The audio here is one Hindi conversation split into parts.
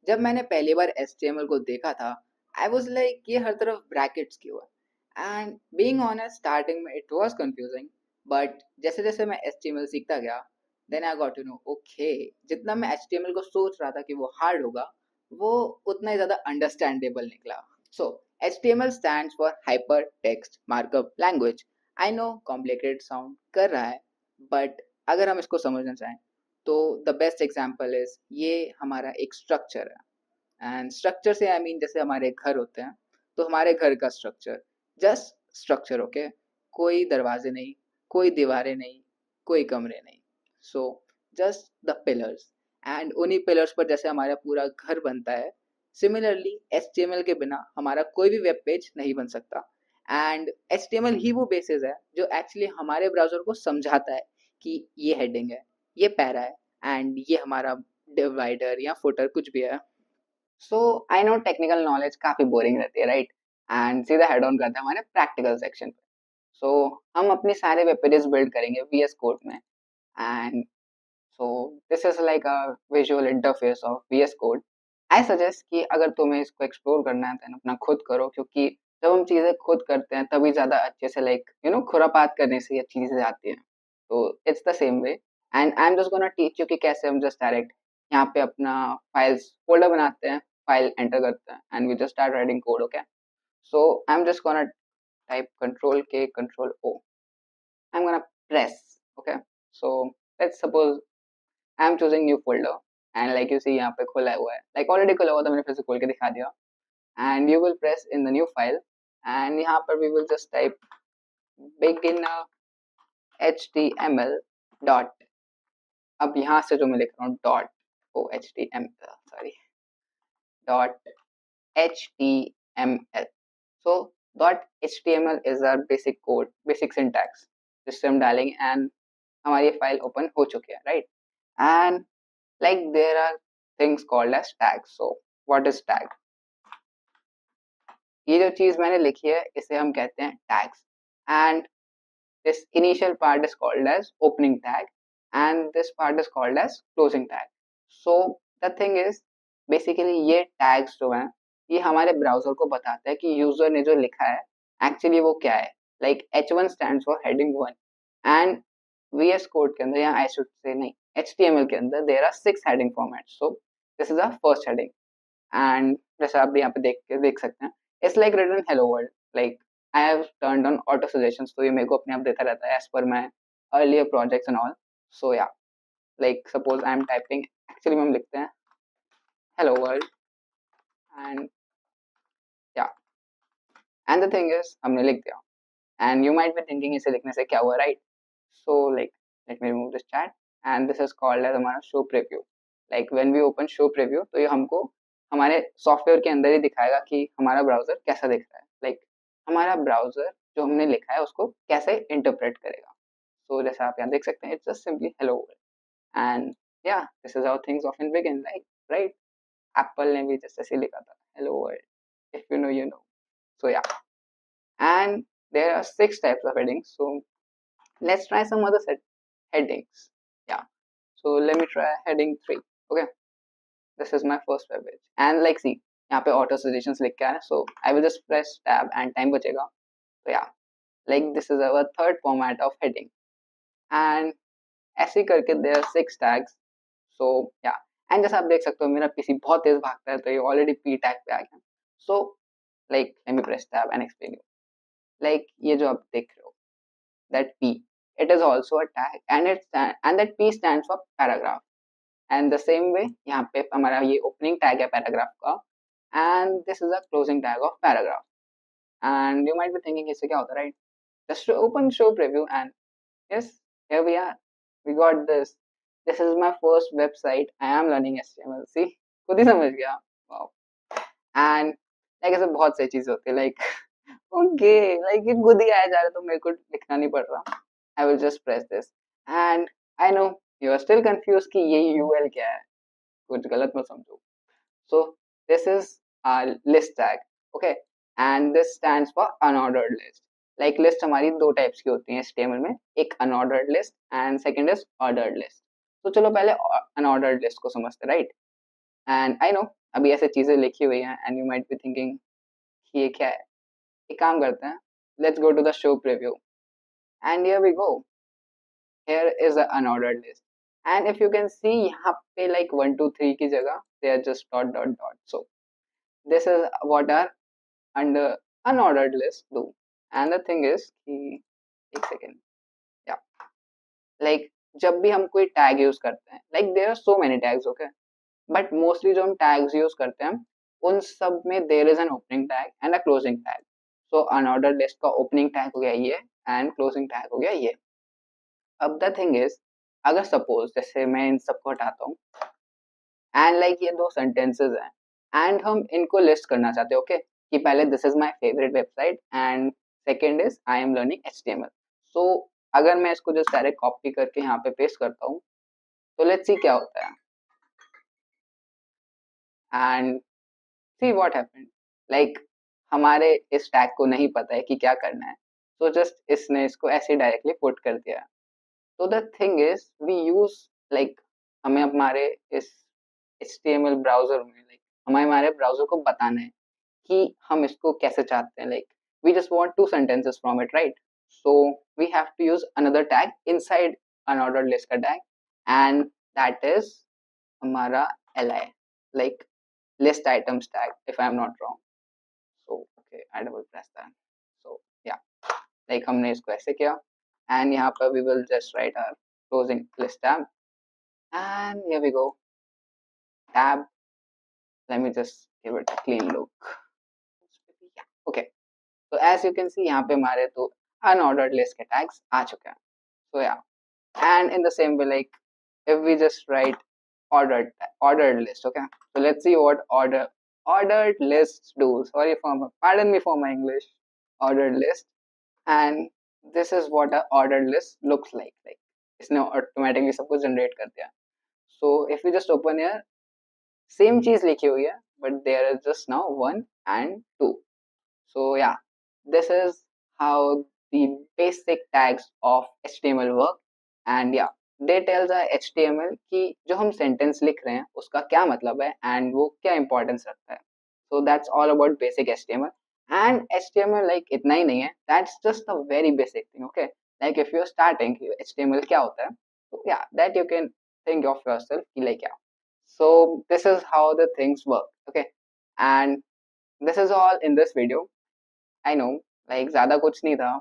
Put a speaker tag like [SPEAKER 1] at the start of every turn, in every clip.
[SPEAKER 1] जब मैंने पहली बार HTML को देखा था, आई वाज लाइक ये हर तरफ ब्रैकेट्स क्यों है। एंड बीइंग ऑनेस्ट स्टार्टिंग में इट वाज कंफ्यूजिंग, बट जैसे जैसे मैं HTML सीखता गया, then I got to know okay, जितना मैं HTML को सोच रहा था कि वो हार्ड होगा, वो उतना ही ज्यादा अंडरस्टैंडेबल निकला। सो HTML stands for hyper text markup language. I know complicated sound कर रहा है, बट अगर हम इसको समझना चाहें तो द बेस्ट एग्जांपल इज ये हमारा एक स्ट्रक्चर है। एंड स्ट्रक्चर से आई मीन जैसे हमारे घर होते हैं, तो हमारे घर का स्ट्रक्चर जस्ट स्ट्रक्चर, ओके। कोई दरवाजे नहीं, कोई दीवारें नहीं, कोई कमरे नहीं। So just the pillars, and उन्हीं पिलर्स पर जैसे हमारा पूरा घर बनता है, सिमिलरली HTML के बिना हमारा कोई भी वेब पेज नहीं बन सकता। एंड HTML ही वो बेसिस है जो एक्चुअली हमारे ब्राउजर को समझाता है कि ये हेडिंग है, ये पैरा है, एंड ये हमारा डिवाइडर या फुटर कुछ भी है। सो आई नो टेक्निकल नॉलेज काफी बोरिंग रहती है, राइट। एंड सीधा हेड ऑन करते हैं हमारे प्रैक्टिकल सेक्शन पे। सो हम अपने सारे वेब पेजेस बिल्ड करेंगे VS कोड में। And so this is like a visual interface of VS code. I suggest कि अगर तुम्हें इसको एक्सप्लोर करना है तो अपना खुद करो, क्योंकि जब हम चीजें खुद करते हैं तभी ज्यादा अच्छे से लाइक खुरापात करने से ये चीजें आती हैं। तो it's the same way, and I am just gonna teach you कि कैसे हम जस्ट डायरेक्ट यहाँ पे अपना फाइल्स फोल्डर बनाते हैं, फाइल एंटर करते हैं, and we just start writing code, okay. So I am just gonna type control K, control O. I'm gonna press. Okay. So let's suppose I'm choosing new folder, and like you see यहाँ पे खुला हुआ है, like already खुला हुआ था, मैंने फिर से खोल के दिखा दिया। And you will press in the new file, and यहाँ पर we will just type beginner HTML dot। अब यहाँ से जो मैं लिख रहा हूँ dot o HTML sorry dot HTML। So dot HTML is our basic code, basic syntax जिससे हम डालेंगे, and हमारी फाइल ओपन हो चुकी है, right. And like there are things called as tags. So what is tag? ये जो चीज मैंने लिखी है इसे हम कहते हैं tags. And this initial part is called as opening tag, and this part is called as closing tag. So the thing is basically ये टैग्स जो हैं ये हमारे ब्राउजर को बताता है कि यूजर ने जो लिखा है एक्चुअली वो क्या है। Like H1 stands for heading 1, and VS code के अंदर, या आई शुड से नहीं, HTML के अंदर there are 6 heading formats. So this is a first heading, and जैसे आप यहाँ पे देख सकते हैं, it's like written hello world. Like I have turned on auto suggestions, तो ये मेरे को अपने आप देता रहता है as per my earlier projects and all. So yeah like suppose I am typing, actually हम लिखते हैं hello world, and yeah and the thing is हमने लिख दिया, and you might be thinking इसे लिखने से क्या हुआ, right. So like let me remove this chat, and this is called as हमारा show preview. Like when we open show preview, तो ये हमको हमारे सॉफ्टवेयर के अंदर ही दिखाएगा कि हमारा ब्राउजर कैसा दिख रहा है, लाइक हमारा ब्राउजर जो हमने लिखा है उसको कैसे इंटरप्रेट करेगा। सो जैसे आप यहाँ देख सकते हैं, it's just simply hello world, and yeah this is how things often begin, like right. Apple ने भी जैसे ऐसे लिखा था hello world, if you know you know. So yeah, and there are 6 types of headings. So let's try some other headings. Yeah. So let me try heading 3. Okay. This is my first web page. And like see, यहाँ पे auto suggestions लिख के आया है. So I will just press tab and time बचेगा. So yeah, like this is our third format of heading. And ऐसे करके there are 6 tags. So yeah. And जैसा आप देख सकते हो मेरा PC बहुत तेज भागता है, तो ये already P tag पे आ गया. So like let me press tab and explain you. Like ये जो आप देख रहे हो, that P, it is also a tag, and that P stands for paragraph, and the same way यहाँ पे हमारा ये opening tag है paragraph का, and this is a closing tag of paragraph. And you might be thinking इससे क्या होता है, right? Just open show preview, and yes, here we are, we got this. This is my first website. I am learning HTML. See, खुद ही समझ गया. Wow. And like ऐसे बहुत सारी चीजें होती है, like ओके, लाइक ये खुद ही आया जा रहा है तो मेरे को लिखना नहीं पड़ रहा। I will just press this, and I know you are still confuse कि ये यूएल क्या है, कुछ गलत मत समझो। So this is our list tag, okay, and this stands for unordered list. Like list हमारी 2 टाइप्स की होती है HTML में, एक unordered list and second is ordered list. तो चलो पहले अनऑर्डर्ड लिस्ट को समझते, राइट। एंड आई नो अभी ऐसे चीजें लिखी हुई हैं and you might be thinking ये क्या है। एक काम करते हैं, let's go to the show preview and here we go. Here is a unordered list and if you can see यहाँ पे लाइक 1 2 3 की जगह they are just dot dot dot. So this is what are under unordered list do. And the thing is कि एक सेकेंड, या लाइक जब भी हम कोई टैग यूज करते हैं, like there are so many tags, okay, but mostly जो हम टैग्स यूज करते हैं उन सब में there is an opening tag and a closing tag. So unordered list का ओपनिंग टैग हो गया ये एंड क्लोजिंग टैग हो गया ये। अब द थिंग इज, अगर सपोज जैसे मैं इन सबको हटाता हूँ एंड लाइक ये दो सेंटेंसेस हैं एंड हम इनको लिस्ट करना चाहते हैं, ओके, कि पहले this is my favourite website and second is I am learning HTML. So अगर मैं इसको जस्ट डायरेक्ट कॉपी करके यहाँ पे पेस्ट करता हूँ तो लेट्स सी क्या होता है and see what happened. Like हमारे इस टैग को नहीं पता है कि क्या करना है, तो जस्ट इसने इसको ऐसे डायरेक्टली पुट कर दिया। तो the thing is we use like हमें हमारे इस HTML ब्राउजर में लाइक हमें हमारे ब्राउजर को बताना है कि हम इसको कैसे चाहते हैं। Like we just want 2 sentences from it, right? So we have to use another tag inside unordered list का टैग एंड दैट इज हमारा li, like list items tag if I'm not wrong. So okay, I double press that. So yeah, like हमने इसको ऐसे किया and यहाँ पर we will just write our closing list tab and here we go, tab, let me just give it a clean look. Yeah, okay, so as you can see यहाँ पे हमारे तो unordered list के tags आ चुके हैं. So yeah, and in the same way, like if we just write ordered list, okay, so let's see what ordered lists do. Sorry for pardon me for my English. Ordered list, and this is what a ordered list looks like इसने automatically सब कुछ generate कर दिया. So if we just open here, same चीज लिखी हुई है but there is just now 1 and 2. So yeah, this is how the basic tags of HTML work. And yeah, they tells our HTML कि जो हम sentence लिख रहे हैं उसका क्या मतलब है and वो क्या importance रखता है. So that's all about basic HTML. And HTML like इतना ही नहीं है, that's just a very basic thing, okay? Like if you're starting HTML क्या होता है, so yeah, that you can think of yourself कि like yeah. So this is how the things work, okay? And this is all in this video. I know, like ज़्यादा कुछ नहीं था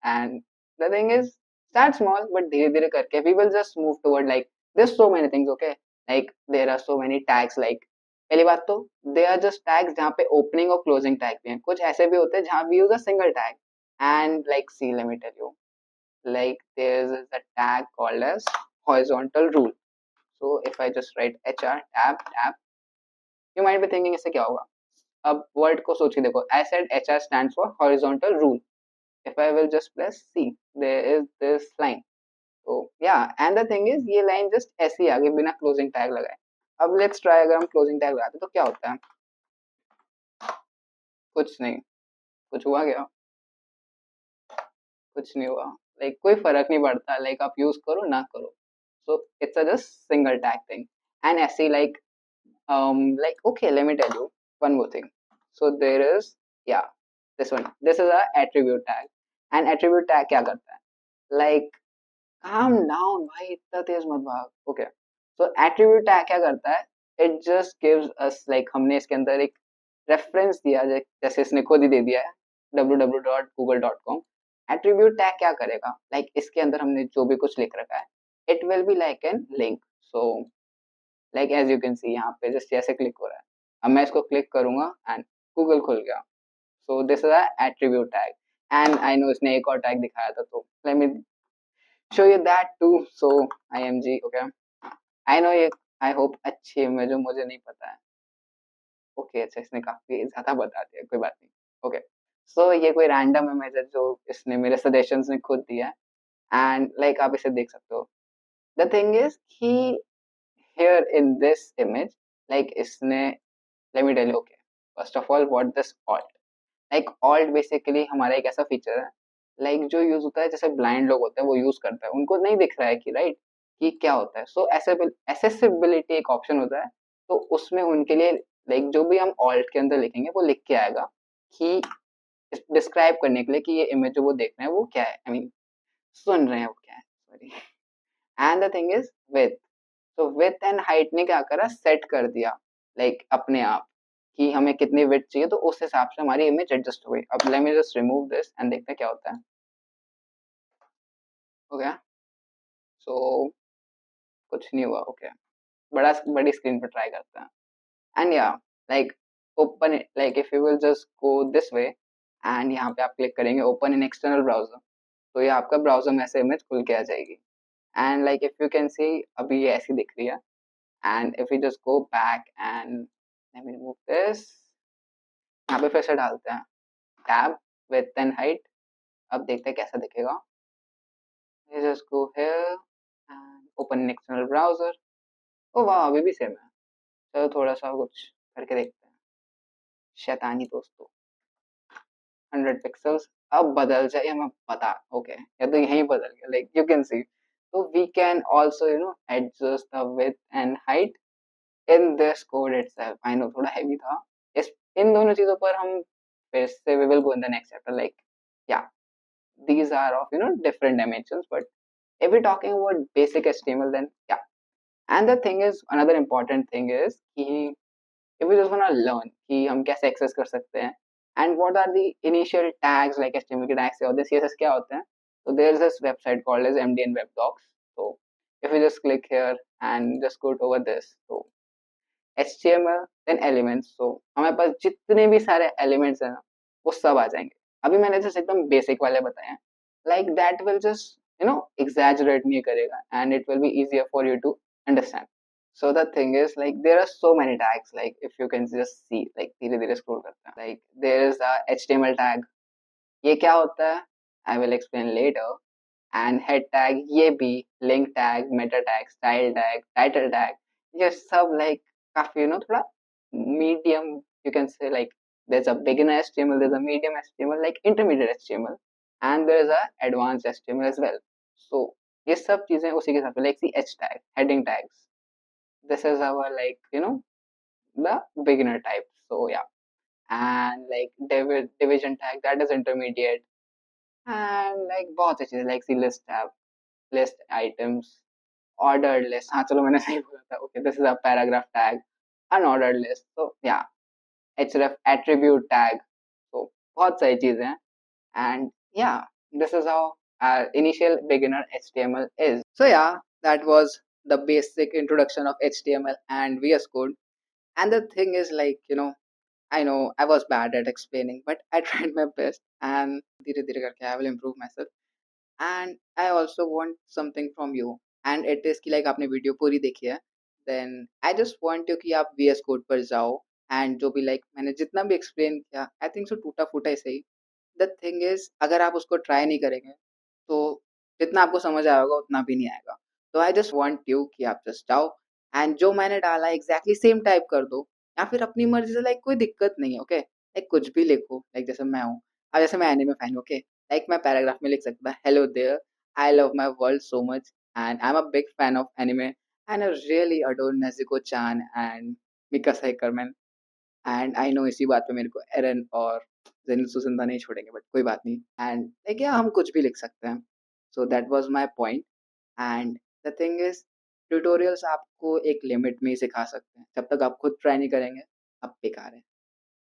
[SPEAKER 1] and the thing is start small but धीरे धीरे करके we will just move toward like there's so many things, okay, like there are so many tags. like पहली बात तो they are just tags जहाँ पे opening और closing tag भी हैं, कुछ ऐसे भी होते हैं जहाँ we use a single tag and like see let me tell you, like there is a tag called as horizontal rule. So if I just write hr tab, you might be thinking इससे क्या होगा. अब word को सोच के देखो, I said hr stands for horizontal rule. If I will just press C, there is this line. So yeah, and the thing is ये line just ऐसे ही आगे बिना closing tag लगाए. अब let's try अगर हम closing tag लगाते तो क्या होता है. कुछ नहीं, कुछ हुआ क्या, कुछ नहीं हुआ. like कोई फर्क नहीं पड़ता, like आप use करो ना करो. So it's a just single tag thing. And ऐसे ही like okay, let me tell you one more thing. So there is, yeah, this one, this is a attribute tag. And attribute tag क्या करता है, like calm down भाई, इतना तेज मत भाग. Okay, so attribute tag क्या करता है, it just gives us like हमने इसके अंदर एक रेफरेंस दिया जैसे इसने खुद ही दे दिया है www.google.com. attribute tag क्या करेगा, like इसके अंदर हमने जो भी कुछ लिख रखा है it will be like an link. So like as you can see यहाँ पे just ऐसे क्लिक हो रहा है, अब मैं इसको क्लिक करूंगा and Google खुल गया. So this is a attribute tag. And I know इसने एक और tag दिखाया था, तो let me show you that too. So img, okay, I know ये I hope अच्छी है, जो मुझे नहीं पता है. Okay, अच्छा इसने काफी ज्यादा बता दिया, कोई बात नहीं. Okay, so ये कोई random इमेज है जो इसने मेरे suggestions में खुद दिया है and like आप इसे देख सकते हो. The thing is कि here in this image, like इसने, let me tell you, okay, first of all what this alt, like alt basically हमारा एक ऐसा फीचर है like जो यूज होता है, जैसे ब्लाइंड लोग होते हैं वो यूज करता है, उनको नहीं दिख रहा है कि राइट कि क्या होता है. सो accessibility एक ऑप्शन होता है, तो उसमें उनके लिए लाइक जो भी हम ऑल्ट के अंदर लिखेंगे वो लिख के आएगा कि डिस्क्राइब करने के लिए कि ये इमेज जो वो देख रहे हैं वो क्या है, आई मीन सुन रहे हैं वो क्या है, sorry. And the thing is with, तो विथ एंड हाइट ने क्या करा, सेट कर दिया लाइक अपने आप कि हमें कितनी विथ चाहिए, तो उस हिसाब से हमारी इमेज एडजस्ट हो गई। अब let me just remove this and देखते हैं क्या होता है। हो गया, सो कुछ नहीं हुआ, ओके। बड़ी स्क्रीन पे ट्राई करते हैं। एंड या like open it, like if you will just go this way and यहाँ पे आप क्लिक करेंगे ओपन इन एक्सटर्नल ब्राउजर, तो ये आपका ब्राउजर में ऐसे इमेज खुल के आ जाएगी। And like if you can सी अभी ये ऐसी दिख रही है। And if you just go back and let me remove this, यहाँ पे फिर से डालते हैं टैब विड्थ एंड हाइट। अब देखते हैं कैसा दिखेगा। You just go here and open an external browser। ओ वाह, अभी भी सेम है। चलो थोड़ा सा कुछ करके देखते हैं। शैतानी दोस्तों, 100 पिक्सल्स अब बदल जाए, हमें पता, ओके या तो यहीं बदल गया, लाइक यू कैन सी। तो we can also adjust the width and height in this code itself. I know थोड़ा हैवी था। इस इन दोनों चीजों पर हम फिर से we will go in the next chapter, like yeah these are of different dimensions, but if we're talking about basic HTML, then yeah। And the thing is, another important thing is कि if we just want to learn कि हम कैसे access कर सकते हैं and what are the initial tags like HTML के tags और CSS क्या होते हैं, so there's this website called as MDN Web Docs। So if we just click here and just go over this, so HTML then elements, so हमारे पास जितने भी सारे elements हैं ना वो सब आ जाएंगे। अभी मैंने जैसे एकदम बेसिक वाले बताए हैं, like that will just exaggerate नहीं करेगा and it will be easier for you to understand। So the thing is like there are so many tags, like if you can just see, like धीरे धीरे scroll करते हैं, like there is a HTML tag। ये क्या होता है, I will explain later। and head tag, ये भी link tag, meta tag, style tag, title tag, ये सब like काफी थोड़ा medium, you can say, like there's a beginner HTML, there's a medium HTML, like intermediate HTML, and there is a advanced HTML as well। So ये सब चीजें उसी के साथ, like the H tag, heading tags, this is our like the beginner type। So yeah, and like division tag, that is intermediate। and like बहुत सी चीजें like the list tab, list items, ordered list, हाँ चलो मैंने सही बोला था, okay this is a paragraph tag, unordered list, so yeah, href attribute tag, so बहुत सारी चीजें हैं। and yeah, this is how our initial beginner HTML is। So yeah, that was the basic introduction of HTML and VS Code। and the thing is like I know I was bad at explaining, but I tried my best and धीरे धीरे करके I will improve myself। and I also want something from you, and it is कि like आपने वीडियो पूरी देखी है, then I just want you कि आप VS Code पर जाओ and जो भी like मैंने जितना भी explain किया, I think so टूटा फूटा ही सही। The thing is अगर आप उसको try नहीं करेंगे तो जितना आपको समझ आएगा उतना भी नहीं आएगा। तो आई जस्ट वांट यू कि आप जस्ट जाओ एंड जो मैंने डाला एग्जैक्टली सेम टाइप कर दो, या फिर अपनी मर्जी से, लाइक कोई दिक्कत नहीं है, ओके लाइक कुछ भी लिखो, लाइक जैसे मैं हूँ, अब जैसे मैं एनिमे फैन, ओके लाइक मैं पैराग्राफ में लिख सकता, hello there, I love my world so much and I am a big fan of anime and I really adore Nezuko chan and Mikasa Ackerman. And I know इसी बात पे मेरे को एरन और जेनिल सुसिंदा नहीं छोड़ेंगे, बट कोई बात नहीं। एंड लाइक या हम कुछ भी लिख सकते हैं। So that was my point. And the thing is, tutorials आपको एक लिमिट में ही सिखा सकते हैं, जब तक आप खुद ट्राई नहीं करेंगे आप बेकार हैं।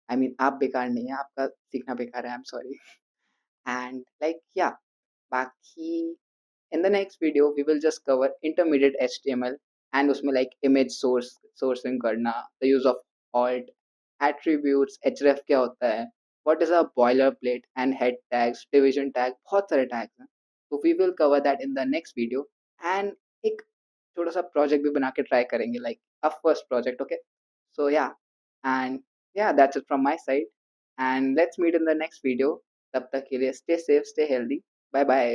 [SPEAKER 1] आई मीन आप बेकार नहीं है, आपका सीखना बेकार है, I am sorry. And like या बाकी in the next video we will just cover intermediate HTML and उसमें like image sourcing करना, the use of alt, attributes, href क्या होता है, what is a boilerplate and head tags, division tag, बहुत सारे tags हैं। तो we will cover that in the next video and एक छोटा सा project भी बना के try करेंगे, like a first project, okay। So yeah, and yeah, that's it from my side and let's meet in the next video। तब तक के लिए stay safe, stay healthy, bye bye।